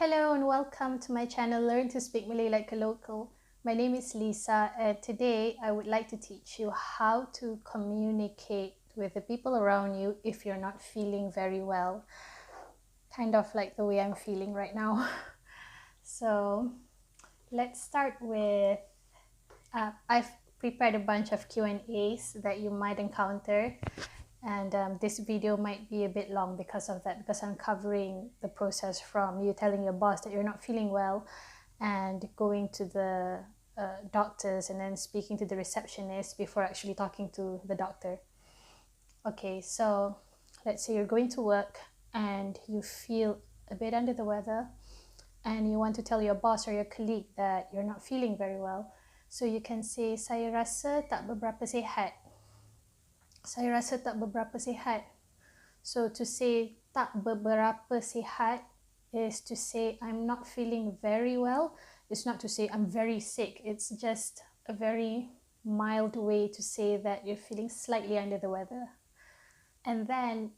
Hello and welcome to my channel Learn to Speak Malay like a Local. My name is Lisa and today I would like to teach you how to communicate with the people around you if you're not feeling very well. Kind of like the way I'm feeling right now. So let's start with, I've prepared a bunch of Q&As that you might encounter. And this video might be a bit long because of that, because I'm covering the process from you telling your boss that you're not feeling well and going to the doctors and then speaking to the receptionist before actually talking to the doctor. Okay, so let's say you're going to work and you feel a bit under the weather and you want to tell your boss or your colleague that you're not feeling very well. So you can say, saya rasa tak beberapa sihat. Saya rasa tak beberapa sihat. So to say tak beberapa sihat is to say I'm not feeling very well. It's not to say I'm very sick. It's just a very mild way to say that you're feeling slightly under the weather. And then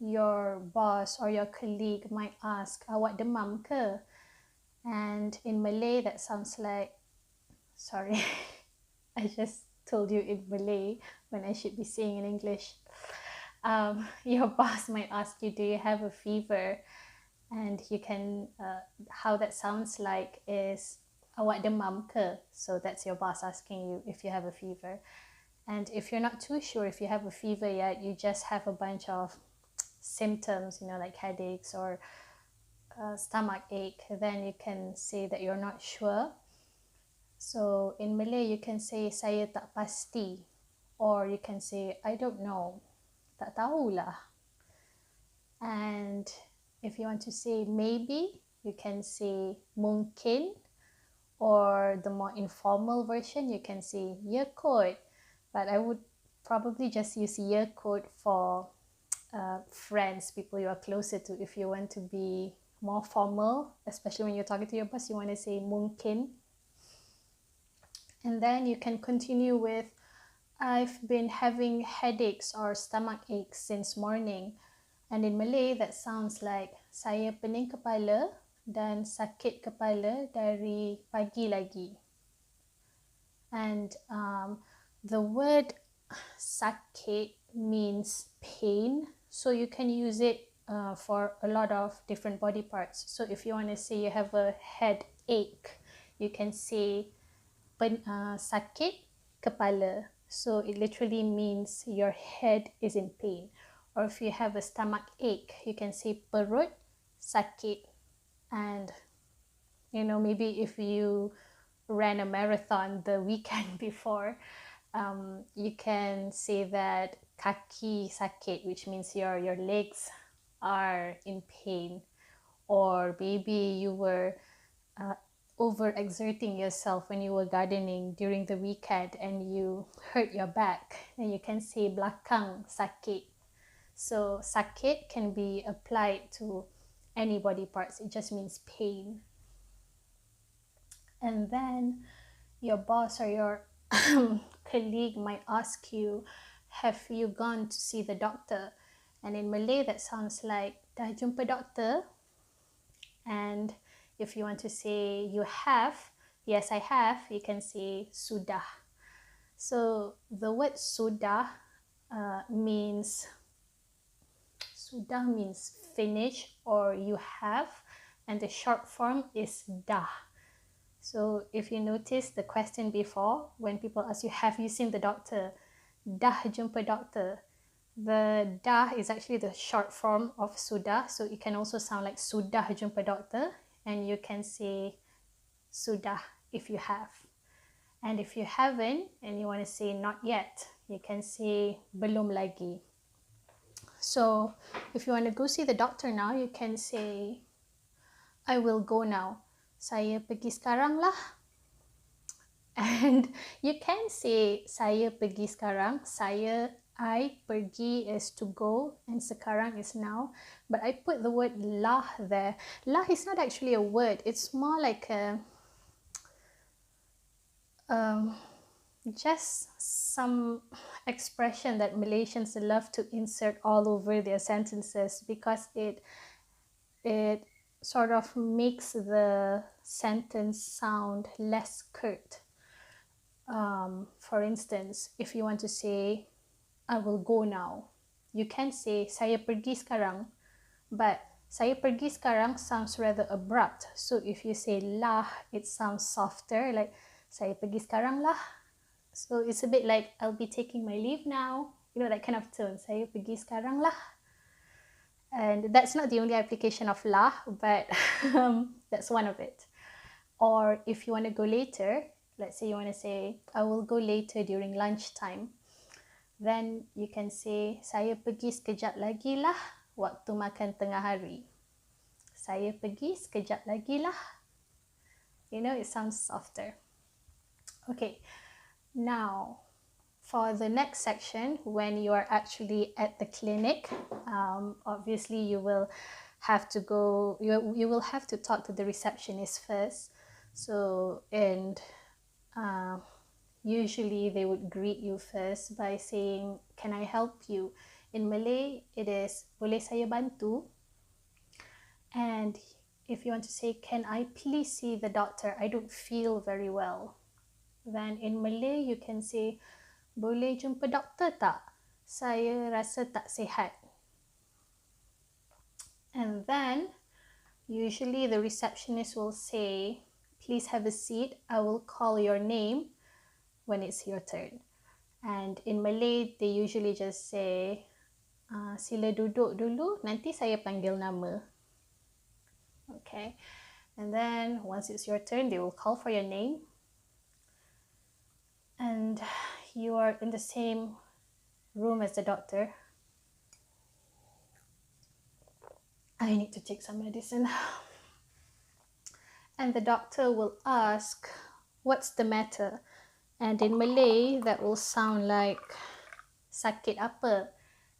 your boss or your colleague might ask, awak demam ke? And in Malay that sounds like, sorry, I just told you in Malay when I should be saying in English. Your boss might ask you, do you have a fever? And you can, how that sounds like is, awak demam ke? So that's your boss asking you if you have a fever. And if you're not too sure if you have a fever yet, you just have a bunch of symptoms, like headaches or stomach ache, then you can say that you're not sure. So in Malay, you can say, saya tak pasti. Or you can say, I don't know. Tak tahulah. And if you want to say maybe, you can say mungkin. Or the more informal version, you can say ya kot. But I would probably just use ya kot for friends, people you are closer to. If you want to be more formal, especially when you're talking to your boss, you want to say mungkin. And then you can continue with, I've been having headaches or stomach aches since morning. And in Malay, that sounds like, saya pening kepala dan sakit kepala dari pagi lagi. And the word sakit means pain. So you can use it for a lot of different body parts. So if you want to say you have a headache, you can say sakit kepala. So it literally means your head is in pain. Or if you have a stomach ache, you can say perut sakit. And maybe if you ran a marathon the weekend before, you can say that kaki sakit, which means your legs are in pain. Or maybe you were overexerting yourself when you were gardening during the weekend and you hurt your back, then you can say belakang sakit. So sakit can be applied to any body parts. It just means pain. And then your boss or your colleague might ask you, have you gone to see the doctor? And in Malay that sounds like, dah jumpa doktor? And if you want to say you have, yes I have, you can say sudah. So the word sudah means finish or you have, and the short form is dah. So if you notice the question before, when people ask you, have you seen the doctor? Dah jumpa doktor. The dah is actually the short form of sudah, so it can also sound like sudah jumpa doktor, and you can say sudah if you have. And if you haven't and you want to say not yet, you can say belum lagi. So if you want to go see the doctor now, you can say, I will go now. Saya pergi sekarang lah. And you can say saya pergi sekarang. I pergi is to go and sekarang is now. But I put the word lah there. Lah is not actually a word. It's more like a just some expression that Malaysians love to insert all over their sentences because it sort of makes the sentence sound less curt. For instance, if you want to say, I will go now, you can say, saya pergi sekarang, but saya pergi sekarang sounds rather abrupt. So if you say lah, it sounds softer, like saya pergi sekarang lah. So it's a bit like, I'll be taking my leave now. You know, that kind of tone. Saya pergi sekarang lah. And that's not the only application of lah, but that's one of it. Or if you want to go later, let's say you want to say, I will go later during lunchtime. Then you can say, saya pergi sekejap lagi lah waktu makan tengah hari. Saya pergi sekejap lagi lah. You know, it sounds softer. Okay, now for the next section, when you are actually at the clinic, obviously you will have to go, you will have to talk to the receptionist first. So, and usually they would greet you first by saying, can I help you? In Malay, it is, boleh saya bantu? And if you want to say, can I please see the doctor? I don't feel very well. Then in Malay, you can say, boleh jumpa doktor tak? Saya rasa tak sihat. And then, usually the receptionist will say, please have a seat. I will call your name when it's your turn. And in Malay, they usually just say, sila duduk dulu, nanti saya panggil nama. Okay. And then, once it's your turn, they will call for your name. And you are in the same room as the doctor. I need to take some medicine. And the doctor will ask, what's the matter? And in Malay, that will sound like sakit apa.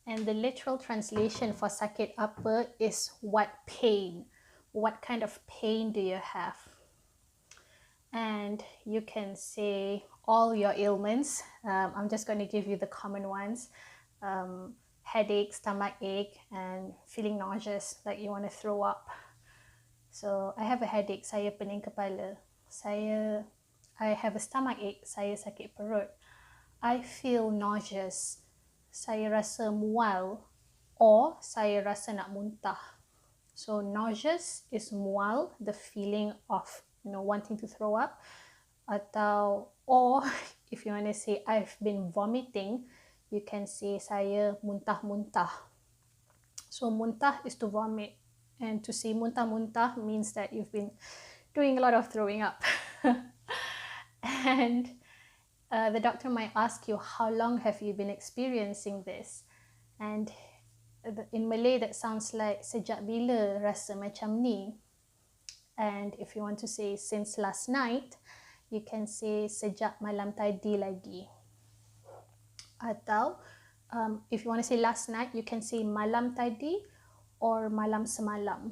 And the literal translation for sakit apa is what pain. What kind of pain do you have? And you can say all your ailments. I'm just going to give you the common ones. Headache, stomach ache, and feeling nauseous, like you want to throw up. So I have a headache, saya pening kepala. I have a stomach ache, saya sakit perut. I feel nauseous, saya rasa mual, or saya rasa nak muntah. So nauseous is mual, the feeling of wanting to throw up. Or if you want to say I've been vomiting, you can say saya muntah-muntah. So muntah is to vomit, and to say muntah-muntah means that you've been doing a lot of throwing up. And the doctor might ask you, how long have you been experiencing this? And in Malay, that sounds like sejak bila rasa macam ni. And if you want to say since last night, you can say sejak malam tadi lagi. Atau if you want to say last night, you can say malam tadi or malam semalam.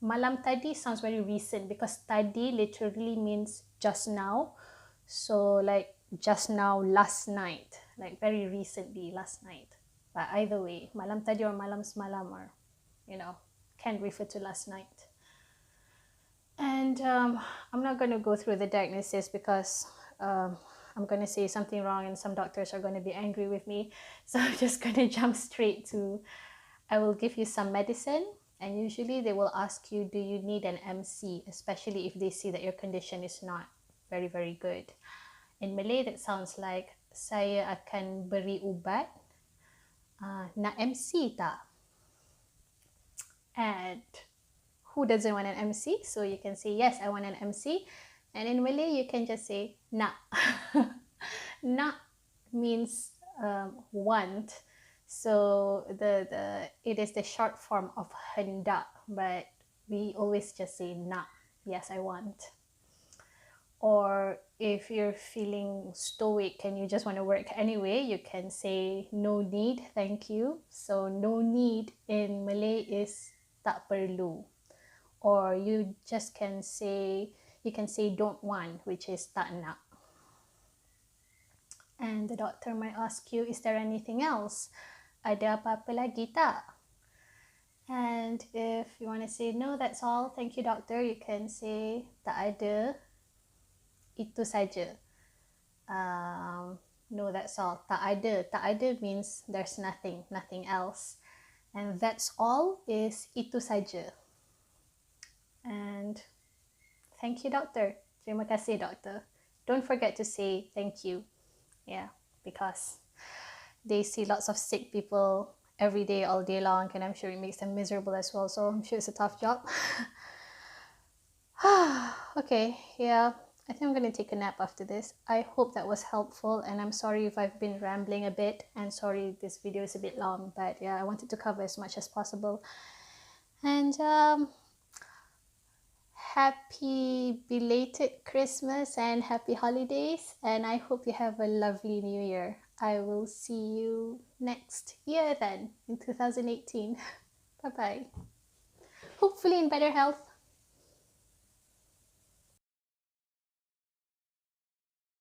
Malam tadi sounds very recent because tadi literally means just now. So like just now, last night, like very recently, last night. But either way, malam tadi or malam semalam are, can refer to last night. And I'm not going to go through the diagnosis because I'm going to say something wrong and some doctors are going to be angry with me. So I'm just going to jump straight to, I will give you some medicine, and usually they will ask you, do you need an MC, especially if they see that your condition is not very, very good. In Malay, that sounds like, saya akan beri ubat, nak MC tak? And who doesn't want an MC? So you can say, yes, I want an MC. And in Malay, you can just say, nak. Nak means want. So it is the short form of hendak, but we always just say nak. Yes, I want. Or if you're feeling stoic and you just want to work anyway, you can say no need, thank you. So no need in Malay is tak perlu. Or you can say don't want, which is tak nak. And the doctor might ask you, is there anything else? Ada apa-apa lagi tak? And And if you want to say no, that's all, thank you doctor, you can say tak ada, itu saja. No, that's all. Tak ada. Tak ada means there's nothing, nothing else. And that's all is itu saja. And thank you, doctor. Terima kasih, doctor. Don't forget to say thank you. Yeah, because they see lots of sick people every day, all day long, and I'm sure it makes them miserable as well. So I'm sure it's a tough job. Okay, yeah. I think I'm going to take a nap after this. I hope that was helpful, and I'm sorry if I've been rambling a bit, and sorry this video is a bit long, but yeah, I wanted to cover as much as possible. And happy belated Christmas and happy holidays, and I hope you have a lovely new year. I will see you next year then, in 2018. Bye-bye. Hopefully in better health.